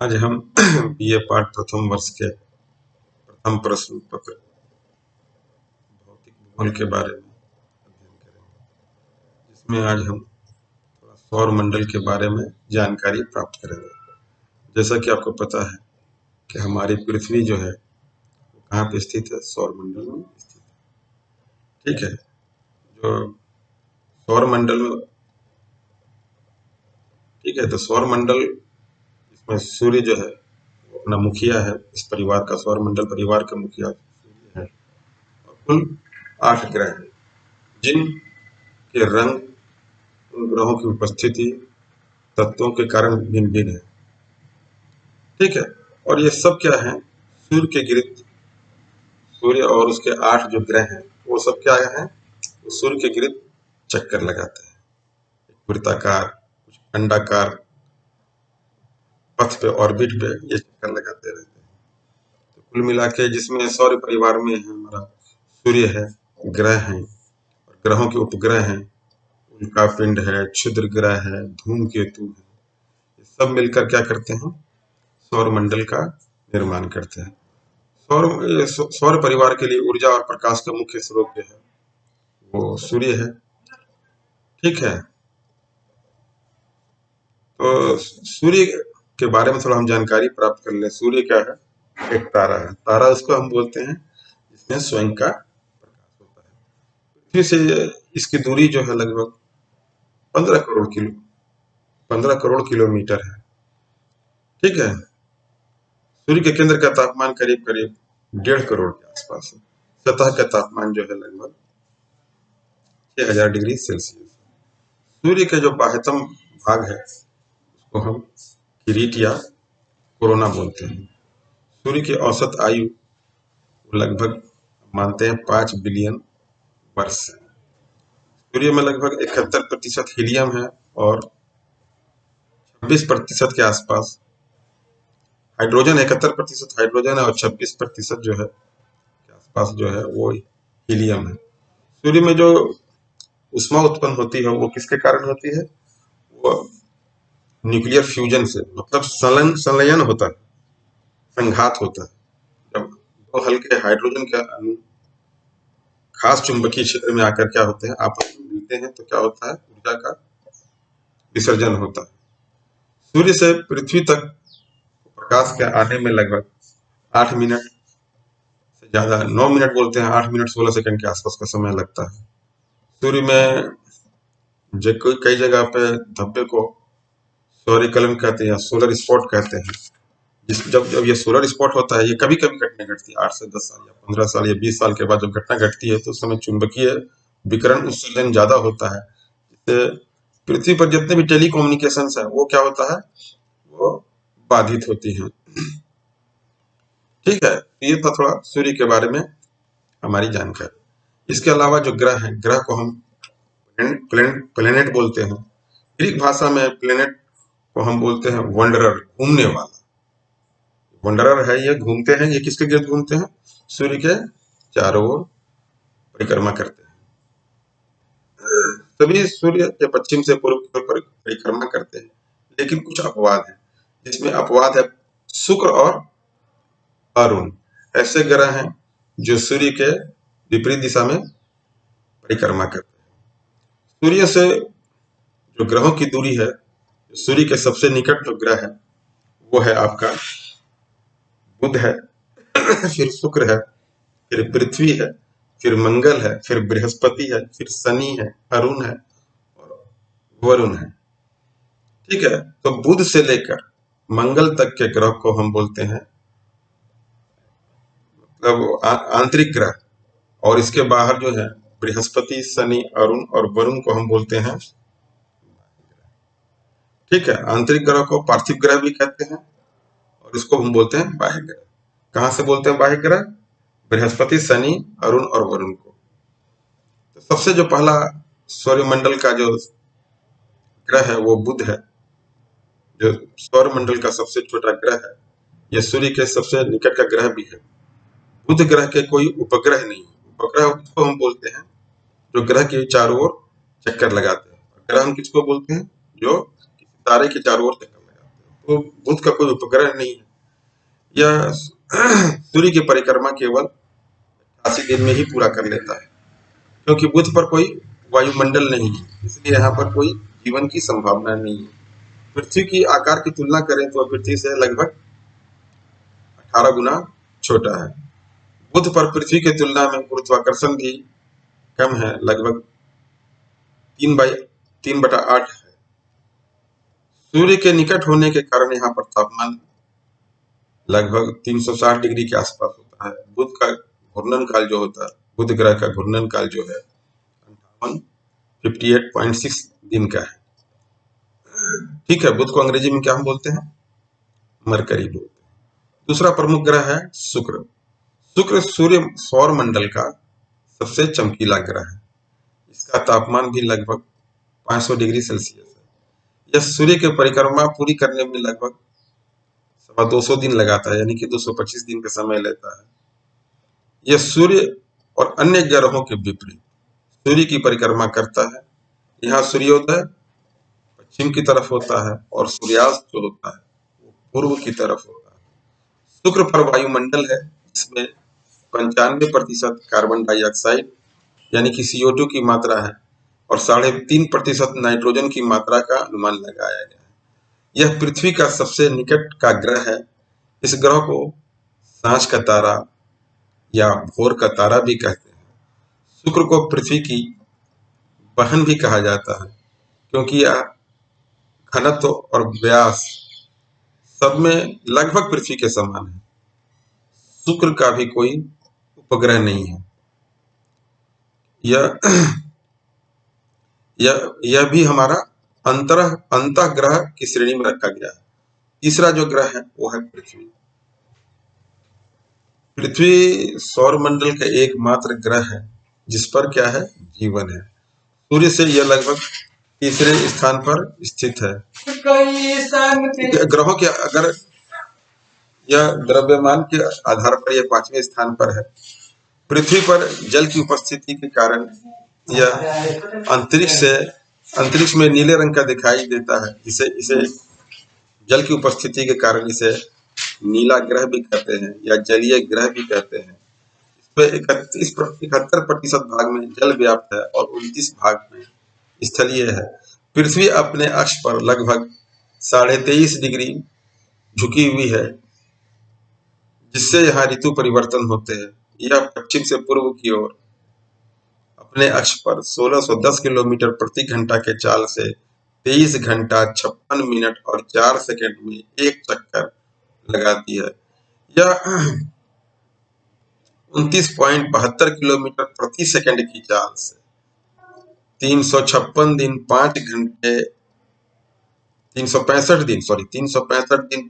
आज हम बीए पाठ प्रथम वर्ष के प्रथम प्रश्न पत्र भौतिक भूगोल के बारे में अध्ययन करेंगे, जिसमें आज हम थोड़ा सौर मंडल के बारे में जानकारी प्राप्त करेंगे। जैसा कि आपको पता है कि हमारी पृथ्वी जो है वो कहाँ पे स्थित है, सौर मंडल में स्थित है। ठीक है, जो सौर मंडल में, ठीक है, तो सौर मंडल, इसमें सूर्य जो है वो अपना मुखिया है। इस परिवार का, सौर मंडल परिवार का मुखिया सूर्य है। और कुल 8 ग्रह हैं, जिनके रंग उन ग्रहों की उपस्थिति तत्वों के कारण भिन्न भिन्न है। ठीक है, और ये सब क्या है, सूर्य के गिर्द, सूर्य और उसके 8 जो ग्रह हैं वो सब क्या है, वो सूर्य के गिर्द चक्कर लगाते हैं, वृत्ताकार, कुछ अंडाकार पथ पे, ऑर्बिट पे ये चक्कर लगाते रहते हैं। तो कुल मिला के जिसमें सौर परिवार में है हमारा सूर्य है, ग्रह हैं, और ग्रहों के उपग्रह हैं, उल्का पिंड है, क्षुद्र ग्रह है, धूमकेतु है, ये सब मिलकर क्या करते हैं, सौर मंडल का निर्माण करते हैं। सौर परिवार के लिए ऊर्जा और प्रकाश का मुख्य स्रोत जो है वो सूर्य है। ठीक है, तो सूर्य के बारे में थोड़ा हम जानकारी प्राप्त कर लें। सूर्य क्या है, एक तारा है। तारा उसको हम बोलते हैं जिसमें स्वयं का प्रकाश होता है। पृथ्वी से इसकी दूरी जो है लगभग 15 करोड़ किलोमीटर है। ठीक है, सूर्य के केंद्र का तापमान करीब करीब 1.5 करोड़ के आसपास है। सतह का तापमान जो है लगभग 6000 डिग्री सेल्सियस। सूर्य के जो बाह्यतम भाग है उसको हम किरीट या कोरोना बोलते हैं। सूर्य की औसत आयु लगभग मानते हैं 5 बिलियन वर्ष है। सूर्य में लगभग 71% हीलियम है और 26% के आसपास हाइड्रोजन, 71% हाइड्रोजन है और 26% जो है के आसपास जो है वो हीलियम है। सूर्य में जो ऊष्मा उत्पन्न होती है वो किसके कारण होती है, वो न्यूक्लियर फ्यूजन से, मतलब संलयन होता है, संघात होता है। जब दो हल्के हाइड्रोजन के अणु खास चुंबकीय क्षेत्र में आकर क्या होते हैं, आपस में मिलते हैं, तो क्या होता है, ऊर्जा का विसर्जन होता है। सूर्य से पृथ्वी तक प्रकाश के आने में लगभग 8 मिनट से ज्यादा, 9 मिनट बोलते हैं, 8 मिनट 16 सेकंड के आसपास का समय लगता है। सूर्य में कई जगह पे धब्बे को सौरीकलन कहते हैं या सोलर स्पॉट कहते हैं। जब जब ये सोलर स्पॉट होता है, ये कभी कभी घटना घटती है, 8 से 10 साल या 15 साल या 20 साल के बाद जब घटना घटती है तो उस समय चुंबकीय विकिरण उत्सर्जन ज्यादा होता है, जिससे पृथ्वी पर जितने भी टेलीकम्युनिकेशन है वो क्या होता है, वो बाधित होती हैं। ठीक है, ये था थोड़ा सूर्य के बारे में हमारी जानकारी। इसके अलावा जो ग्रह हैं, ग्रह को हम प्लेनेट बोलते हैं। ग्रीक भाषा में प्लेनेट को हम बोलते हैं वंडरर, घूमने वाला। वंडरर है, ये घूमते हैं। ये किसके गिर्द घूमते हैं, सूर्य के चारों ओर परिक्रमा करते हैं। सभी सूर्य के पश्चिम से पूर्व की ओर परिक्रमा करते हैं, लेकिन कुछ अपवाद है। जिसमें अपवाद है शुक्र और अरुण, ऐसे ग्रह हैं जो सूर्य के विपरीत दिशा में परिक्रमा करते हैं। सूर्य से जो ग्रहों की दूरी है, सूर्य के सबसे निकट जो ग्रह है वो है आपका बुध है, फिर शुक्र है, फिर पृथ्वी है, फिर मंगल है, फिर बृहस्पति है, फिर शनि है, अरुण है और वरुण है। ठीक है, तो बुध से लेकर मंगल तक के ग्रह को हम बोलते हैं मतलब आंतरिक ग्रह, और इसके बाहर जो है बृहस्पति, शनि, अरुण और वरुण को हम बोलते हैं। ठीक है, आंतरिक ग्रह को पार्थिव ग्रह भी कहते हैं और इसको हम बोलते हैं बाह्य ग्रह। कहां से बोलते हैं बाह्य ग्रह, बृहस्पति, शनि, अरुण और वरुण को। तो सबसे जो पहला सौरमंडल का जो ग्रह है वो बुध है, जो सौरमंडल का सबसे छोटा ग्रह है। यह सूर्य के सबसे निकट का ग्रह भी है। बुध ग्रह के कोई उपग्रह नहीं है। उपग्रह को हम बोलते हैं जो ग्रह के चारों ओर चक्कर लगाते हैं। ग्रह हम किसको बोलते हैं, जो किसी तारे के चारों ओर चक्कर लगाते हैं, वो बुध का कोई उपग्रह नहीं है। यह सूर्य की परिक्रमा केवल 88 दिन में ही पूरा कर लेता है, क्योंकि बुध पर कोई वायुमंडल नहीं है, इसलिए यहाँ पर कोई जीवन की संभावना नहीं है। पृथ्वी की आकार की तुलना करें तो पृथ्वी से लगभग 18 गुना छोटा है। बुध पर पृथ्वी की तुलना में गुरुत्वाकर्षण भी कम है, लगभग 3/8 है। सूर्य के निकट होने के कारण यहाँ पर तापमान लगभग 360 डिग्री के आसपास होता है। बुध का घूर्णन काल जो होता है, बुध ग्रह का घूर्णन काल जो है 58.6 दिन का है। ठीक है, बुध को अंग्रेजी में क्या हम बोलते हैं? मरकरी बोलते हैं। दूसरा प्रमुख ग्रह है शुक्र। शुक्र सूर्य सौर मंडल का सबसे चमकीला ग्रह है। इसका तापमान भी लगभग 500 डिग्री सेल्सियस है। यह सूर्य की परिक्रमा पूरी करने में लगभग 200 दिन लगाता है, यानी कि 225 दिन का समय लेता है। यह सूर्य और अन्य ग्रहों के विपरीत सूर्य की परिक्रमा करता है। यहाँ सूर्योदय पश्चिम की तरफ होता है और सूर्यास्त जो होता है वो पूर्व की तरफ होता है। शुक्र पर वायुमंडल है, जिसमें 95% कार्बन डाइऑक्साइड यानी कि CO2 की मात्रा है और 3.5% नाइट्रोजन की मात्रा का अनुमान लगाया गया है। यह पृथ्वी का सबसे निकट का ग्रह है। इस ग्रह को सांझ का तारा या भोर का तारा भी कहते हैं। शुक्र को पृथ्वी की बहन भी कहा जाता है, क्योंकि यह घनत्व और व्यास सब में लगभग पृथ्वी के समान है। शुक्र का भी कोई उपग्रह नहीं है। यह भी हमारा अंतः ग्रह की श्रेणी में रखा गया है। तीसरा जो ग्रह है वो है पृथ्वी। पृथ्वी सौर मंडल का एकमात्र ग्रह है जिस पर क्या है? जीवन है। सूर्य से यह लगभग तीसरे स्थान पर स्थित है। ग्रहों के अगर यह द्रव्यमान के आधार पर यह 5वें स्थान पर है। पृथ्वी पर जल की उपस्थिति के कारण यह अंतरिक्ष में नीले रंग का दिखाई देता है। इसे जल की उपस्थिति के कारण इसे नीला ग्रह भी कहते हैं या जलीय ग्रह भी कहते हैं। इस पर 71% भाग में जल व्याप्त है और 29 भाग में स्थलीय है। पृथ्वी अपने अक्ष पर लगभग 23.5 डिग्री झुकी हुई है, जिससे यहाँ ऋतु परिवर्तन होते हैं। यह पश्चिम से पूर्व की ओर अपने अक्ष पर 1610 किलोमीटर प्रति घंटा के चाल से 23 घंटा 56 मिनट और 4 सेकंड में एक चक्कर लगाती है। यह 29.72 किलोमीटर प्रति सेकंड की चाल से 356 दिन 5 घंटे 365 दिन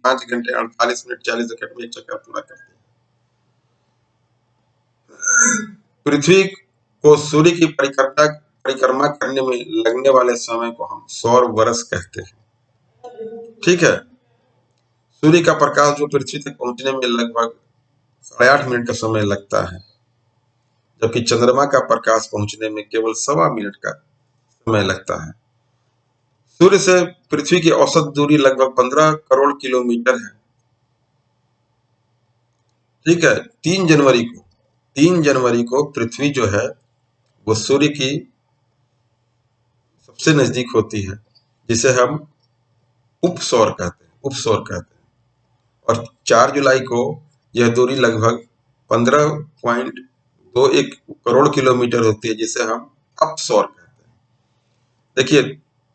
5 घंटे 48 मिनट 40 सेकंड में एक चक्कर पूरा करती है। पृथ्वी को सूर्य की परिक्रमा करने में लगने वाले समय को हम सौर वर्ष कहते हैं। ठीक है, सूर्य का प्रकाश जो पृथ्वी तक पहुंचने में लगभग 8.5 मिनट का समय लगता है, जबकि चंद्रमा का प्रकाश पहुंचने में केवल 1.25 मिनट का समय लगता है। सूर्य से पृथ्वी की औसत दूरी लगभग 15 करोड़ किलोमीटर है। ठीक है, 3 जनवरी को पृथ्वी जो है वो सूर्य की सबसे नजदीक होती है, जिसे हम उपसौर कहते हैं। और 4 जुलाई को यह दूरी लगभग 15.21 करोड़ किलोमीटर होती है, जिसे हम अपसौर कहते हैं। देखिए,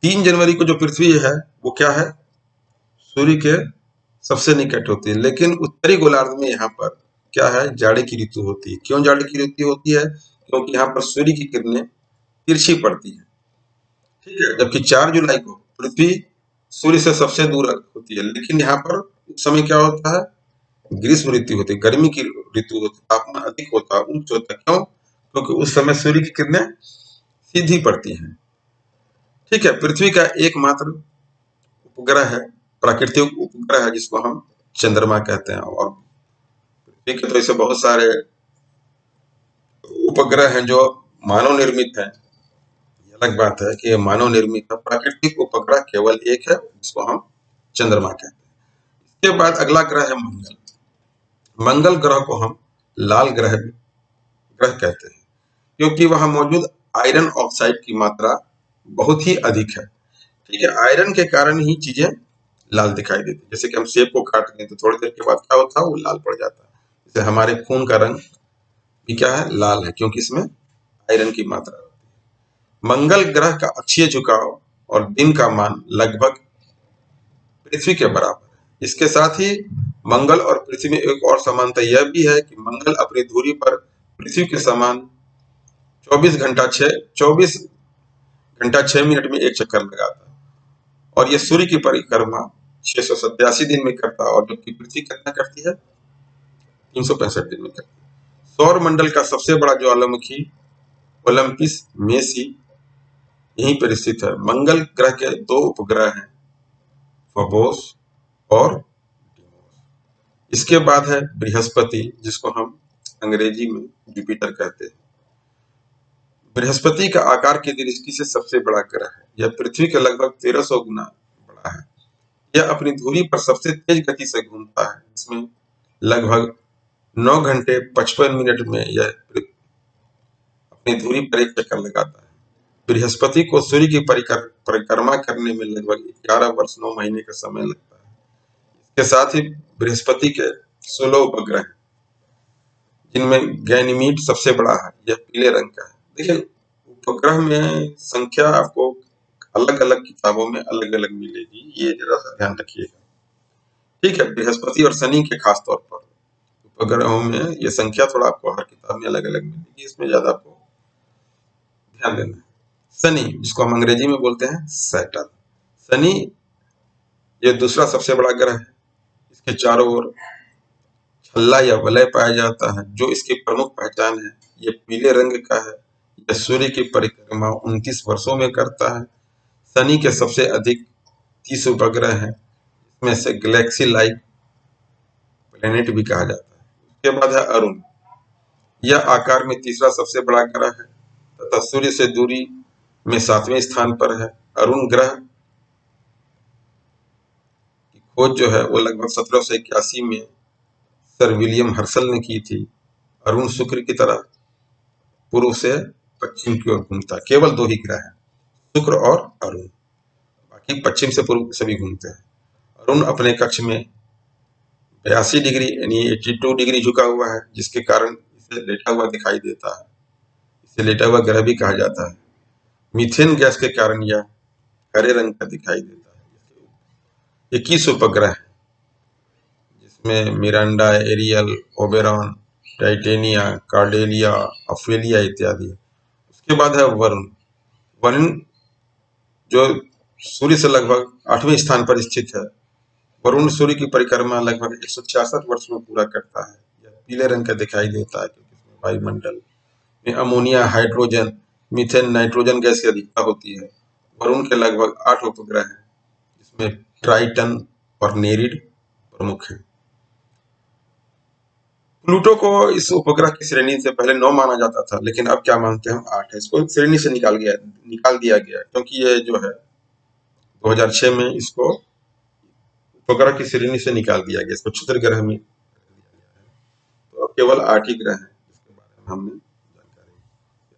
3 जनवरी को जो पृथ्वी है वो क्या है? सूर्य के सबसे निकट होती है, लेकिन उत्तरी गोलार्ध में यहाँ पर क्या है? जाड़े की ऋतु होती है। क्यों जाड़े की ऋतु होती है? क्योंकि यहाँ पर सूर्य की किरणें तिरछी पड़ती है। ठीक है, जबकि 4 जुलाई को पृथ्वी सूर्य से सबसे दूर होती है, लेकिन यहाँ पर उस समय क्या होता है? ग्रीष्म ऋतु होती है, गर्मी की ऋतु होती है, तापमान अधिक होता है, उच्च होता है। क्यों? क्योंकि उस समय सूर्य की किरणें सीधी पड़ती हैं। ठीक है, पृथ्वी का एकमात्र उपग्रह है, प्राकृतिक उपग्रह है, जिसको हम चंद्रमा कहते हैं। और पृथ्वी के तो ऐसे बहुत सारे उपग्रह हैं जो मानव निर्मित हैं। अलग बात है कि मानव निर्मित है। प्राकृतिक उपग्रह केवल एक है, जिसको हम चंद्रमा कहते हैं। इसके बाद अगला ग्रह है मंगल। मंगल ग्रह को हम लाल ग्रह ग्रह कहते हैं, क्योंकि वहां मौजूद आयरन ऑक्साइड की मात्रा बहुत ही अधिक है। ठीक है, आयरन के कारण ही चीजें लाल दिखाई देती है। जैसे कि हम सेब को काटते हैं तो थोड़ी देर के बाद क्या होता है, वो लाल पड़ जाता है। जैसे हमारे खून का रंग भी क्या है, लाल है, क्योंकि इसमें आयरन की मात्रा होती है। मंगल ग्रह का अक्षीय झुकाव और दिन का मान लगभग पृथ्वी के बराबर है। इसके साथ ही मंगल और पृथ्वी में एक और समानता यह भी है कि मंगल अपनी धुरी पर पृथ्वी के समान 24 घंटा 6 मिनट में एक चक्कर लगाता है, और यह सूर्य की परिक्रमा 687 दिन में करता है, और जबकि पृथ्वी कितना करती है, 365 दिन में करती है। सौर मंडल का सबसे बड़ा ज्वालामुखी ओलंपस मेसी यहीं पर स्थित है। मंगल ग्रह के 2 उपग्रह हैं, फबोस और डीमोस। इसके बाद है बृहस्पति, जिसको हम अंग्रेजी में जुपिटर कहते हैं। बृहस्पति का आकार की दृष्टि से सबसे बड़ा ग्रह है। यह पृथ्वी के लगभग 1300 गुना बड़ा है। यह अपनी धुरी पर सबसे तेज गति से घूमता है, इसमें लगभग 9 घंटे 55 मिनट में यह अपनी धुरी पर एक चक्कर लगाता है। बृहस्पति को सूर्य की परिक्रमा करने में लगभग 11 वर्ष 9 महीने का समय लगता है। इसके साथ ही बृहस्पति के 16 उपग्रह हैं, जिनमें गैनीमीड सबसे बड़ा है। यह पीले रंग का है। देखिए, उपग्रह में संख्या आपको अलग अलग किताबों में अलग अलग मिलेगी, ये जरा सा ध्यान रखिएगा। ठीक है, बृहस्पति और शनि के खास तौर पर उपग्रहों में ये संख्या थोड़ा आपको हर किताब में अलग अलग मिलेगी, इसमें ज्यादा आपको ध्यान देना है। शनि, जिसको हम अंग्रेजी में बोलते हैं सैटर्न, शनि ये दूसरा सबसे बड़ा ग्रह है। इसके चारों ओर छल्ला या वलय पाया जाता है, जो इसकी प्रमुख पहचान है। ये पीले रंग का है। यह सूर्य की परिक्रमा 29 वर्षों में करता है। शनि के सबसे अधिक 30 उपग्रह हैं, इसमें से गैलेक्सी लाइक प्लेनेट भी कहा जाता है। उसके बाद है अरुण। यह आकार में तीसरा सबसे बड़ा ग्रह है तथा सूर्य से दूरी में 7वें स्थान पर है। अरुण ग्रह की खोज जो है वो लगभग 1781 में सर विलियम हर्शल ने की थी। अरुण शुक्र की तरह पूर्व से पश्चिम की ओर घूमता है। केवल 2 ही ग्रह हैं, शुक्र और अरुण, बाकी पश्चिम से पूर्व सभी घूमते हैं। अरुण अपने कक्ष में 82 डिग्री यानी 82 डिग्री झुका हुआ है, जिसके कारण इसे लेटा हुआ दिखाई देता है। इसे लेटा हुआ ग्रह भी कहा जाता है। मीथेन गैस के कारण यह हरे रंग का दिखाई देता है। 21 उपग्रह हैं, जिसमें Miranda, Ariel, Oberon, Titania, Cordelia, Ophelia इत्यादि। उसके बाद है वरुण। वरुण जो सूर्य से लगभग 8वें स्थान पर स्थित है। वरुण सूर्य की परिक्रमा लगभग 166 वर्ष में पूरा करता है। यह पीले रंग का दिखाई देता है, क्योंकि इसमें वायुमंडल में ammonia, hydrogen, methane, nitrogen gas की अधिकता होती है। वरुण के लगभग 8 उपग्रह हैं, जिसमें ट्राइटन और नेरिड प्रमुख हैं। प्लूटो को इस उपग्रह की श्रेणी से पहले 9 माना जाता था, लेकिन अब क्या मानते हैं हम, 8 है। इसको श्रेणी से निकाल दिया गया, क्योंकि ये जो है 2006 में इसको उपग्रह की श्रेणी से निकाल दिया गया। इसको क्षुद्र ग्रह में तो अब केवल 8 ही ग्रह हैं, जिसके बारे में हमने जानकारी।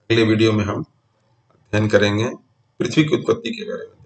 अगले वीडियो में हम अध्ययन करेंगे पृथ्वी की उत्पत्ति के बारे में।